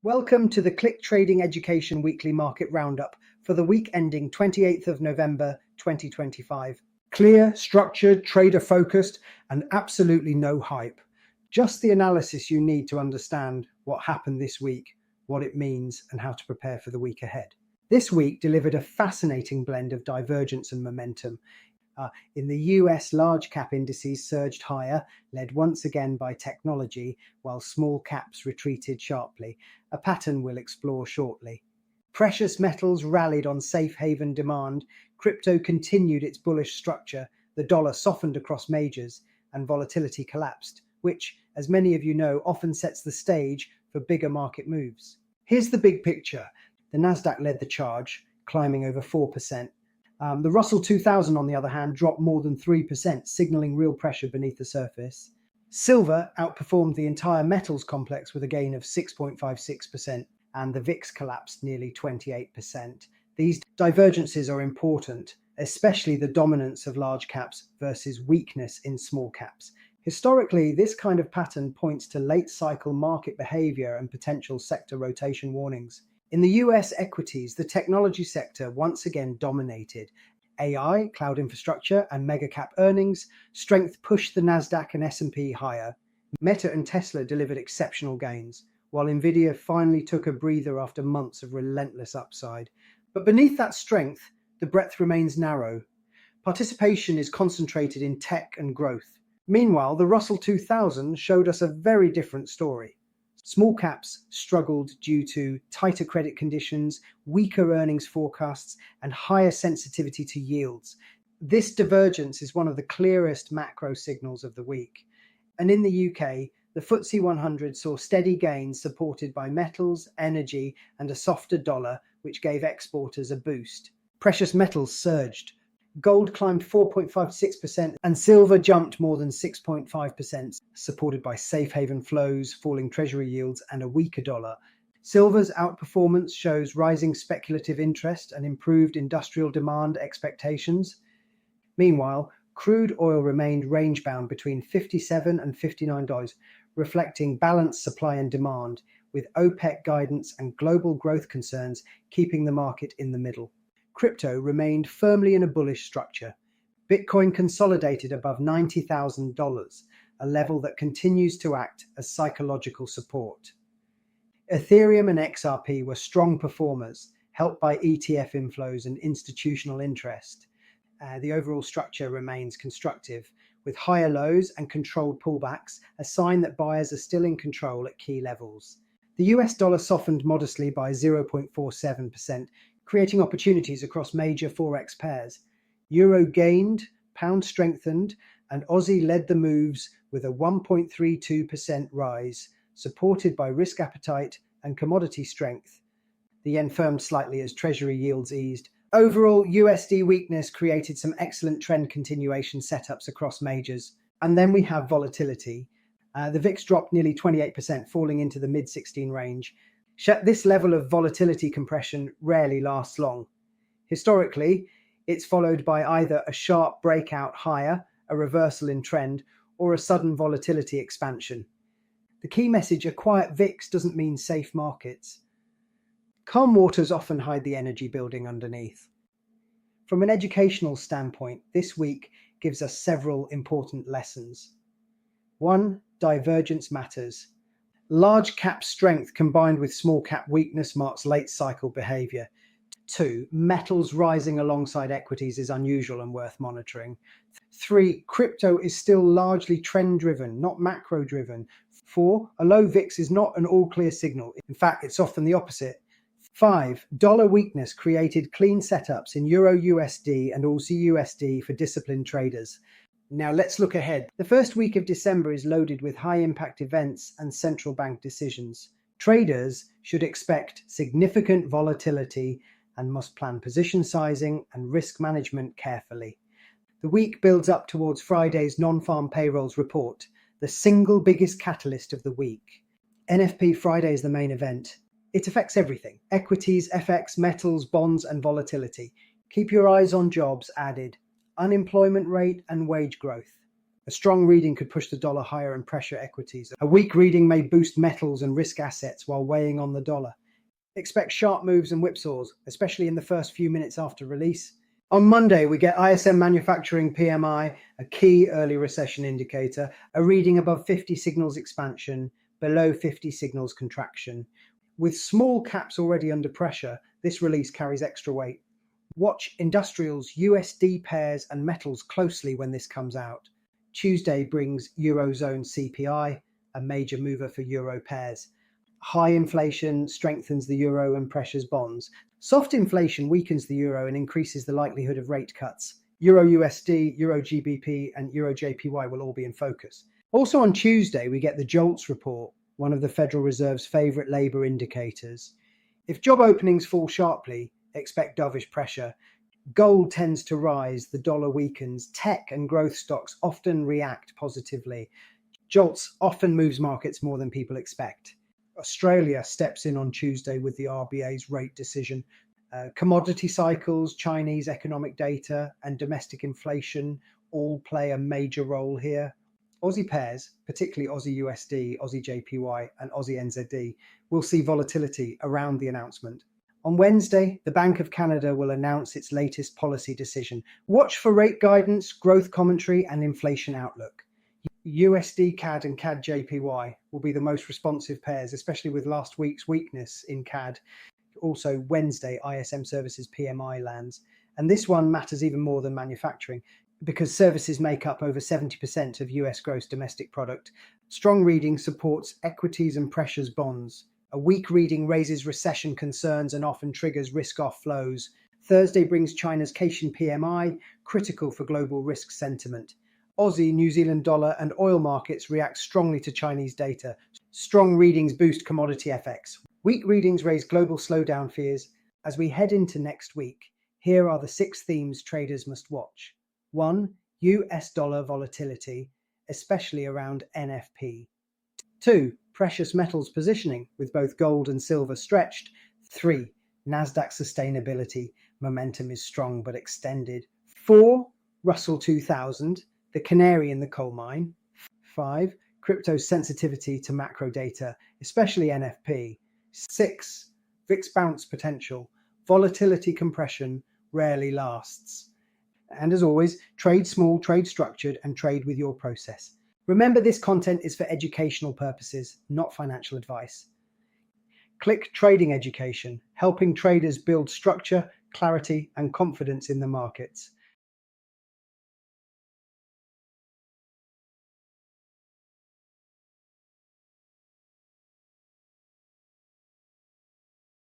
Welcome to the Click Trading Education Weekly Market Roundup for the week ending 28th of November 2025. Clear, structured, trader-focused, and absolutely no hype. Just the analysis you need to understand what happened this week, what it means, and how to prepare for the week ahead. This week delivered a fascinating blend of divergence and momentum. In the US, large cap indices surged higher, led once again by technology, while small caps retreated sharply, a pattern we'll explore shortly. Precious metals rallied on safe haven demand, crypto continued its bullish structure, the dollar softened across majors, and volatility collapsed, which, as many of you know, often sets the stage for bigger market moves. Here's the big picture. The Nasdaq led the charge, climbing over 4%. The Russell 2000, on the other hand, dropped more than 3%, signaling real pressure beneath the surface. Silver outperformed the entire metals complex with a gain of 6.56%, and the VIX collapsed nearly 28%. These divergences are important, especially the dominance of large caps versus weakness in small caps. Historically, this kind of pattern points to late cycle market behavior and potential sector rotation warnings. In the US equities, the technology sector once again dominated. AI, cloud infrastructure, and mega-cap earnings strength pushed the Nasdaq and S&P higher. Meta and Tesla delivered exceptional gains, while Nvidia finally took a breather after months of relentless upside. But beneath that strength, the breadth remains narrow. Participation is concentrated in tech and growth. Meanwhile, the Russell 2000 showed us a very different story. Small caps struggled due to tighter credit conditions, weaker earnings forecasts, and higher sensitivity to yields. This divergence is one of the clearest macro signals of the week. And in the UK, the FTSE 100 saw steady gains supported by metals, energy, and a softer dollar, which gave exporters a boost. Precious metals surged. Gold climbed 4.56% and silver jumped more than 6.5%, supported by safe haven flows, falling treasury yields, and a weaker dollar. Silver's outperformance shows rising speculative interest and improved industrial demand expectations. Meanwhile, crude oil remained range-bound between $57 and $59, reflecting balanced supply and demand, with OPEC guidance and global growth concerns keeping the market in the middle. Crypto remained firmly in a bullish structure. Bitcoin consolidated above $90,000, a level that continues to act as psychological support. Ethereum and XRP were strong performers, helped by ETF inflows and institutional interest. The overall structure remains constructive, with higher lows and controlled pullbacks, a sign that buyers are still in control at key levels. The US dollar softened modestly by 0.47%, creating opportunities across major forex pairs. Euro gained, pound strengthened, and Aussie led the moves with a 1.32% rise, supported by risk appetite and commodity strength. The yen firmed slightly as treasury yields eased. Overall, USD weakness created some excellent trend continuation setups across majors. And then we have volatility. The VIX dropped nearly 28%, falling into the mid-16 range. This level of volatility compression rarely lasts long. Historically, it's followed by either a sharp breakout higher, a reversal in trend, or a sudden volatility expansion. The key message: a quiet VIX doesn't mean safe markets. Calm waters often hide the energy building underneath. From an educational standpoint, this week gives us several important lessons. 1. Divergence matters. Large cap strength combined with small cap weakness marks late cycle behavior. 2. Metals rising alongside equities is unusual and worth monitoring. 3. Crypto is still largely trend driven, not macro driven. 4. A low VIX is not an all clear signal. In fact, it's often the opposite. 5. Dollar weakness created clean setups in EURUSD and also USD for disciplined traders. Now let's look ahead. The first week of December is loaded with high-impact events and central bank decisions. Traders should expect significant volatility and must plan position sizing and risk management carefully. The week builds up towards Friday's non-farm payrolls report, the single biggest catalyst of the week. NFP Friday is the main event. It affects everything: equities, FX, metals, bonds, and volatility. Keep your eyes on jobs added, unemployment rate, and wage growth. A strong reading could push the dollar higher and pressure equities. A weak reading may boost metals and risk assets while weighing on the dollar. Expect sharp moves and whipsaws, especially in the first few minutes after release. On Monday, we get ISM manufacturing PMI, a key early recession indicator. A reading above 50 signals expansion, below 50 signals contraction. With small caps already under pressure, this release carries extra weight. Watch industrials, USD pairs and metals closely when this comes out. Tuesday brings Eurozone CPI, a major mover for euro pairs. High inflation strengthens the euro and pressures bonds. Soft inflation weakens the euro and increases the likelihood of rate cuts. Euro USD, Euro GBP and Euro JPY will all be in focus. Also on Tuesday, we get the JOLTS report, one of the Federal Reserve's favourite labour indicators. If job openings fall sharply, expect dovish pressure. Gold tends to rise, the dollar weakens. Tech and growth stocks often react positively. JOLTS often moves markets more than people expect. Australia steps in on Tuesday with the RBA's rate decision. Commodity cycles, Chinese economic data, and domestic inflation all play a major role here. Aussie pairs, particularly Aussie USD, Aussie JPY, and Aussie NZD, will see volatility around the announcement. On Wednesday, the Bank of Canada will announce its latest policy decision. Watch for rate guidance, growth commentary, and inflation outlook. USD CAD and CAD JPY will be the most responsive pairs, especially with last week's weakness in CAD. Also, Wednesday, ISM Services PMI lands. And this one matters even more than manufacturing because services make up over 70% of US gross domestic product. Strong reading supports equities and pressures bonds. A weak reading raises recession concerns and often triggers risk-off flows. Thursday brings China's Caixin PMI, critical for global risk sentiment. Aussie, New Zealand dollar and oil markets react strongly to Chinese data. Strong readings boost commodity FX. Weak readings raise global slowdown fears. As we head into next week, here are the 6 themes traders must watch. 1. US dollar volatility, especially around NFP. 2. Precious metals positioning, with both gold and silver stretched. 3. Nasdaq sustainability, momentum is strong but extended. 4. Russell 2000, the canary in the coal mine. 5. Crypto sensitivity to macro data, especially NFP. 6. VIX bounce potential, volatility compression rarely lasts. And as always, trade small, trade structured, and trade with your process. Remember, this content is for educational purposes, not financial advice. Click Trading Education, helping traders build structure, clarity, and confidence in the markets.